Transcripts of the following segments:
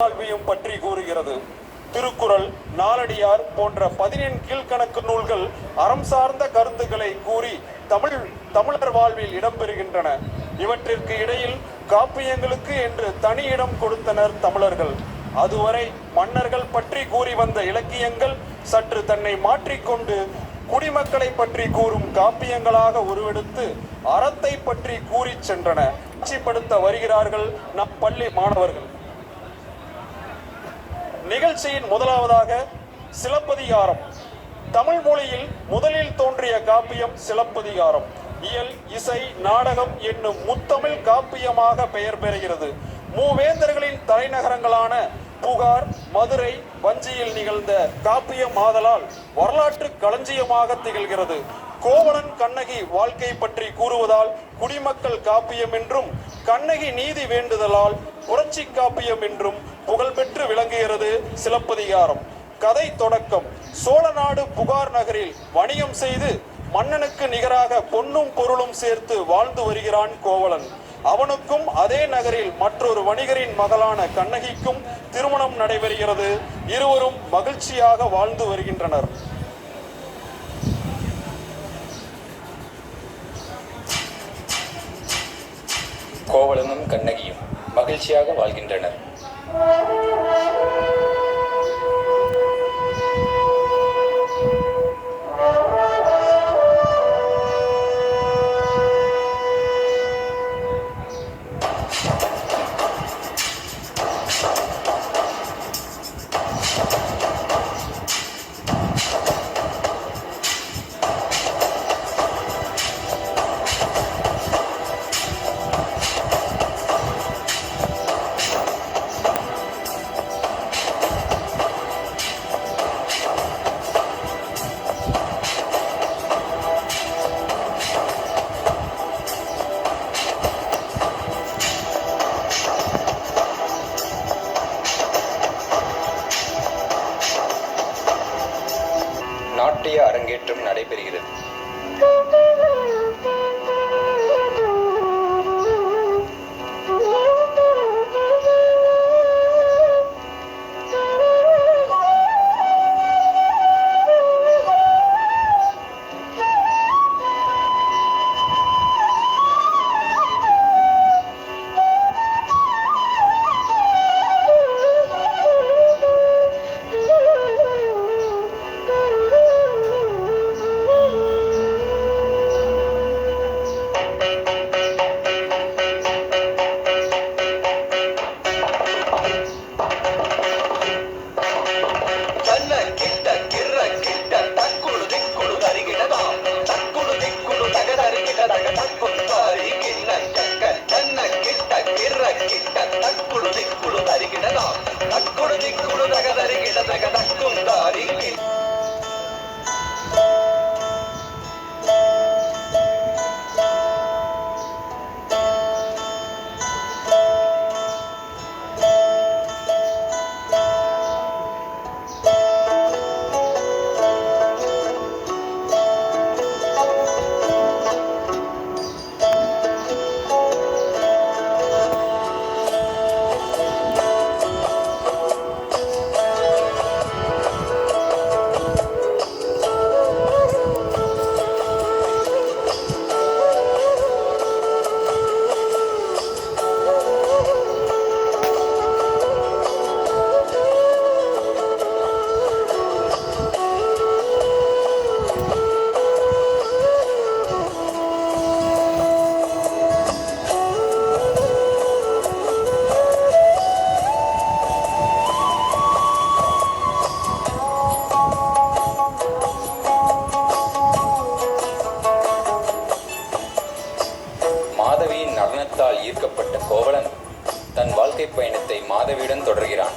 வாழ்வையும் பற்றி கூறுகிறது. திருக்குறள், நாலடியார் போன்ற 17 கீழ்கணக்கு நூல்கள் அறம் சார்ந்த கருத்துக்களை கூறி தமிழர் வாழ்வில் இடம்பெறுகின்றன. இவற்றிற்கு இடையில் காப்பியங்களுக்கு என்று தனி இடம் கொடுத்தனர் தமிழர்கள். அதுவரை மன்னர்கள் பற்றி கூறி வந்த இலக்கியங்கள் சற்று தன்னை மாற்றிக்கொண்டு குடிமக்களை பற்றி கூறும் காப்பியங்களாக உருவெடுத்து அறத்தை பற்றி கூறி சென்றன. காட்சிப்படுத்த வருகிறார்கள் நம் பள்ளி மாணவர்கள். நிகழ்ச்சியின் முதலாவதாக சிலப்பதிகாரம். தமிழ் மொழியில் முதலில் தோன்றிய காப்பியம் சிலப்பதிகாரம். இயல், இசை, நாடகம் என்னும் முத்தமிழ் காப்பியமாக பெயர் பெறுகிறது. மூவேந்தர்களின் தலைநகரங்களான புகார், மதுரை, வஞ்சியில் நிகழ்ந்த காப்பியம் ஆதலால் வரலாற்று களஞ்சியமாக திகழ்கிறது. கோவலன் கண்ணகி வாழ்க்கை பற்றி கூறுவதால் குடிமக்கள் காப்பியம் என்றும், கண்ணகி நீதி வேண்டுதலால் புரட்சி காப்பியம் என்றும் புகழ்பெற்று விளங்குகிறது சிலப்பதிகாரம். கதை தொடக்கம். சோழ நாடு புகார் நகரில் வணிகம் செய்து மன்னனுக்கு நிகராக பொன்னும் பொருளும் சேர்த்து வாழ்ந்து வருகிறான் கோவலன். அவனுக்கும் அதே நகரில் மற்றொரு வணிகரின் மகளான கண்ணகிக்கும் திருமணம் நடைபெறுகிறது. இருவரும் மகிழ்ச்சியாக வாழ்ந்து வருகின்றனர். கோவலனும் கண்ணகியும் மகிழ்ச்சியாக வாழ்கின்றனர். நாட்டிய அரங்கேற்றம் நடைபெறுகிறது. மாதவியின் நடனத்தால் ஈர்க்கப்பட்ட கோவலன் தன் வாழ்க்கை பயணத்தை மாதவியுடன் தொடர்கிறான்.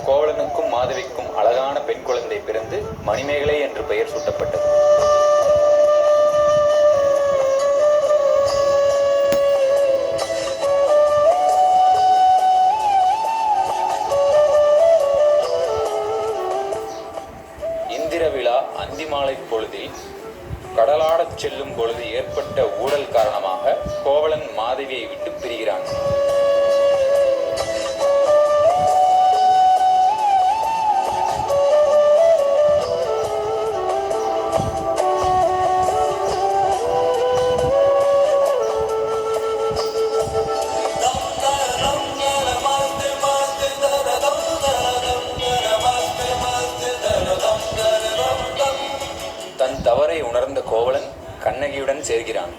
கோவலனுக்கும் மாதவிக்கும் அழகான பெண் குழந்தை பிறந்து மணிமேகலை என்று பெயர் சூட்டப்பட்டது. செல்லும் பொழுது ஏற்பட்ட ஊழல் காரணமாக கோவலன் மாதவியை விட்டு பிரிகிறான். தன் தவறை உணர்ந்த கோவலன் கண்ணகியுடன் சேர்கிறான்.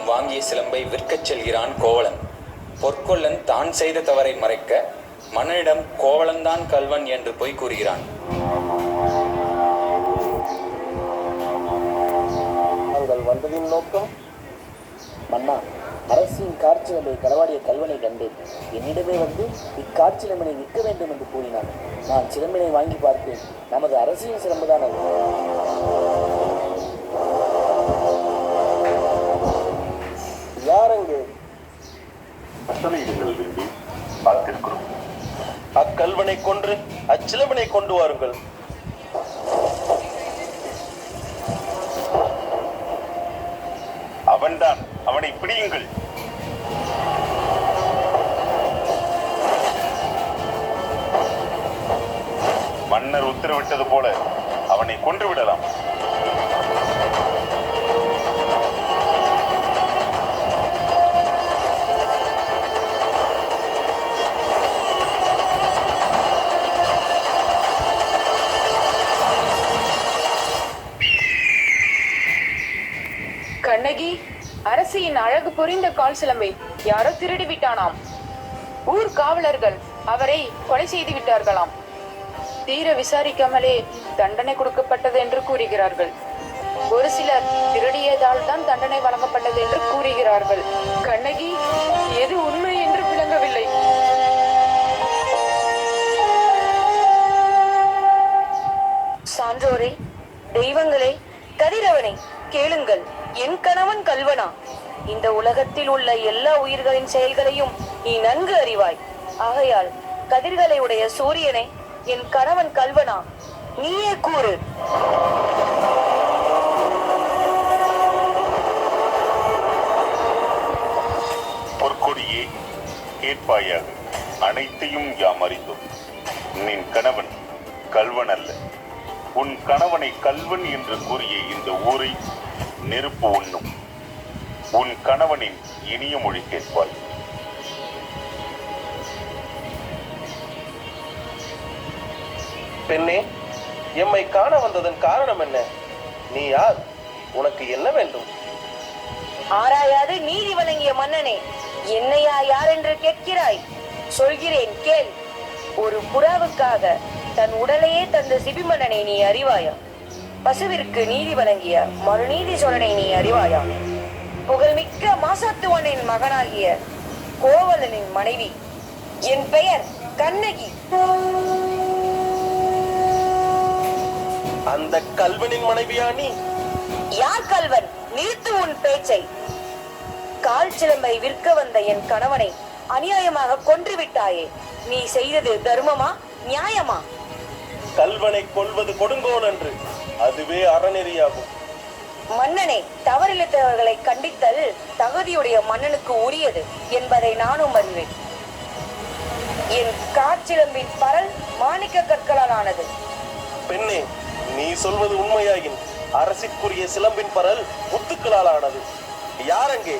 வாங்கிய சிலம்பை விற்கச் செல்கிறான் கோவலன். பொற்கொல்லன் தான் செய்த தவறை மறைக்க மன்னனிடம் கோவலன்தான் கல்வன் என்று பொய் கூறுகிறான். தாங்கள் வந்ததின் நோக்கம்? மன்னா, அரசின் காற்சிலம்பை களவாடிய கல்வனை கண்டேன். என்னிடமே வந்து இக்காற்சிலம்பினை விற்க வேண்டும் என்று கூறினான். நான் சிலம்பினை வாங்கி பார்த்தேன். நமது அரசின் சிலம்புதான் அது. யாரங்கு? கட்டளையிடுங்கள் விரும்பி பார்த்திருக்கிறோம். அக்கல்வனை கொன்று அச்சிலம்பினை கொண்டு வாருங்கள். அவன்தான், அவனை பிடியுங்கள். மன்னர் உத்தரவிட்டது போல அவனை கொன்று விடலாம். கண்ணகி, அரசியின் அழகு புரிந்த கால் சிலம்பை யாரோ திருடி விட்டானாம். ஊர் காவலர்கள் அவரை கொலை செய்து விட்டார்களாம். தீர விசாரிக்காமலே தண்டனை கொடுக்கப்பட்டது என்று கூறுகிறார்கள். ஒரு சிலர் திருடியதால் தான் தண்டனை வழங்கப்பட்டது என்று கூறுகிறார்கள். கண்ணகி, எது உண்மை என்று விளங்கவில்லை. சான்றோரே, தெய்வங்களே, கதிரவனை கேளுங்கள். என் கணவன் கல்வனா? இந்த உலகத்தில் உள்ள எல்லா உயிர்களின் செயல்களையும் நீ நன்கு அறிவாய். ஆகையால் கதிர்களை உடைய சூரியனை, என் கணவன் கல்வனா? நீயே கூறு. பொற்கொடியே, கேட்பாயாக. அனைத்தையும் யாம் அறிந்தோம். நின் கணவன் கல்வன் அல்ல. உன் கணவனை கல்வன் என்று கூறிய இந்த ஊரை நெருப்பு உண்ணும். உன் கணவனின் இனிய மொழி கேட்பாய். பெண்ணே, எம்மை காண வந்ததன் காரணம் என்ன? நீ யார்? உனக்கு என்ன வேண்டும்? ஆராயாது நீதி வழங்கிய மன்னனே, என்னையா யார் என்று கேட்கிறாய்? சொல்கிறேன் கேள். ஒரு புறாவுக்காக தன் உடலையே தந்த சிபிமன்னனை நீ அறிவாயா? பசுவிற்கு நீதி வழங்கிய மறுநீதி சோழனை நீ அறிவாயா? புகழ்மிக்க மாசாத்துவனின் மகனாகிய கோவலனின் மனைவி. என் பெயர் கண்ணகி. அந்த கல்வனின் மனைவியா நீ? யார் கல்வன்? நிறுத்து உன் பேச்சை. கால் சிலம்பை விற்க வந்த என் கணவனை அநியாயமாக கொன்று விட்டாயே. நீ செய்தது தர்மமா, நியாயமா? கல்வனை கொல்வது கொடுங்கோல் என்று, அதுவே அறநெறியாகும். மன்னனே, தவறிழைத்தவர்களை கண்டித்தல் தகுதியுடைய மன்னனுக்கு உரியது என்பதை நானும் அறிவேன். என் காற்சிலம்பின் பரல் மாணிக்க கற்களால் ஆனது. பெண்ணே, நீ சொல்வது உண்மையாயின் அரசிற்குரிய சிலம்பின் பரல் முத்துக்களால் ஆனது. யாரங்கே?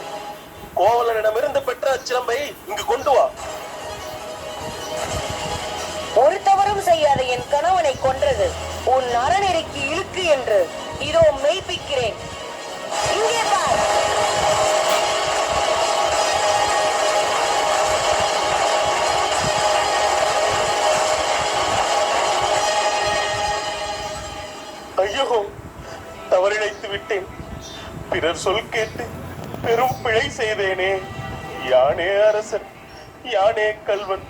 கோவலனிடமிருந்து பெற்ற அச்சிலம்பை இங்கு கொண்டு வா. ஒரு தவறும் செய்யாத என் கணவனை கொன்றது உன் அறநெறிக்கு இழுக்கு என்று இதோ மெய்ப்பிக்கிறேன். இங்கே பார். ஐயோ, தவறிழைத்து விட்டேன். பிறர் சொல் கேட்டு பெரும் பிழை செய்தேனே. யானே அரசன், யானே கல்வன்.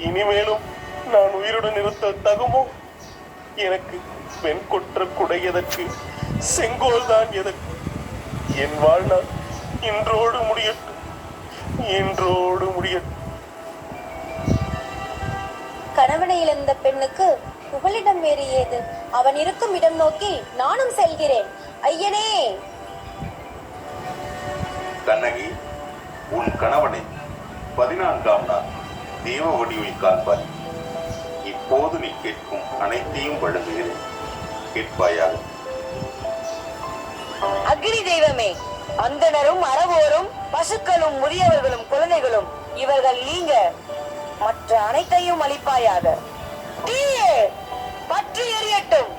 இனிமேலும் நான் உயிருடன் இருத்த தகுமோ? எனக்கு பெண் கொற்ற குடை எதற்கு, செங்கோல் தான் எதற்கு? என் வாழ்நாள் இன்றோடு முடியட்டும், இன்றோடு முடியட்டும். கணவனை இழந்த பெண்ணுக்கு புகலிடம் வேறு ஏது? அவன் இருக்கும் இடம் நோக்கி நானும் செல்கிறேன். ஐயனே! கண்ணகி, உன் கணவனை 14ஆம் நாள் தேவ வடிவில் காண்பாய். இப்போது நீ கேட்கும் அனைத்தையும் வழங்குகிறேன், கேட்பாயாக. அக்னி தெய்வமே, அந்தணரும் அறவோரும் பசுக்களும் முதியவர்களும் குழந்தைகளும் இவர்கள் நீங்க மற்ற அனைத்தையும் அளிப்பாயாக. தீயே பற்றி எரியட்டும்.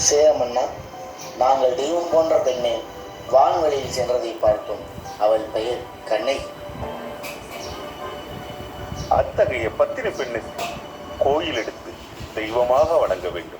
சேரமன்னா, நாங்கள் தெய்வம் போன்ற பெண்ணை வான்வெளியில் சென்றதை பார்த்தோம். அவள் பெயர் கண்ணகி. அத்தகைய பத்தினி பெண்ணுக்கு கோயில் எடுத்து தெய்வமாக வணங்க வேண்டும்.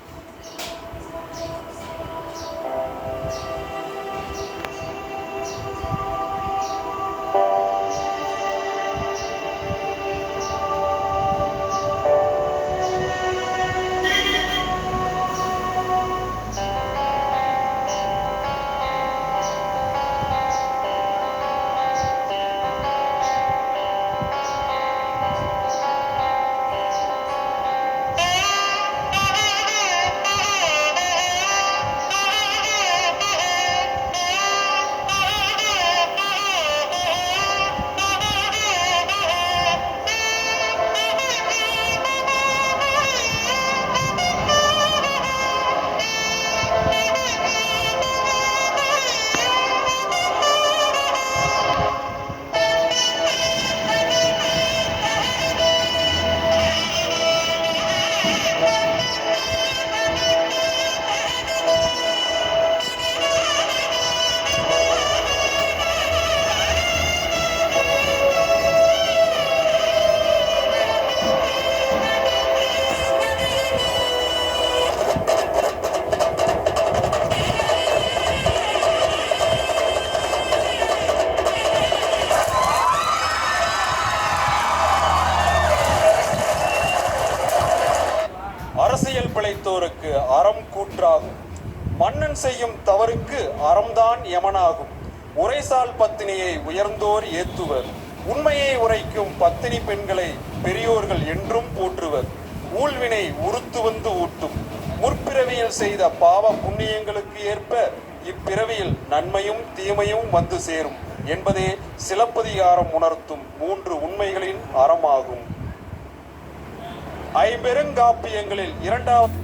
பிழைத்தோருக்கு அறம் கூற்றாகும். மன்னன் செய்யும் தவறுக்கு அறம்தான் யமனாகும். உரைசால் பத்தினியை உயர்ந்தோர் ஏத்துவர். உண்மையை உரைக்கும் பத்தினி பெண்களை பெரியோர்கள் என்றும் போற்றுவர். ஊழ்வினை உறுத்து வந்து ஊட்டும். முற்பிறவியில் செய்த பாவ புண்ணியங்களுக்கு ஏற்ப இப்பிறவியில் நன்மையும் தீமையும் வந்து சேரும் என்பதே சிலப்பதிகாரம் உணர்த்தும் 3 உண்மைகளின் அறமாகும். ஐம்பெருங்காப்பியங்களில் இரண்டாவது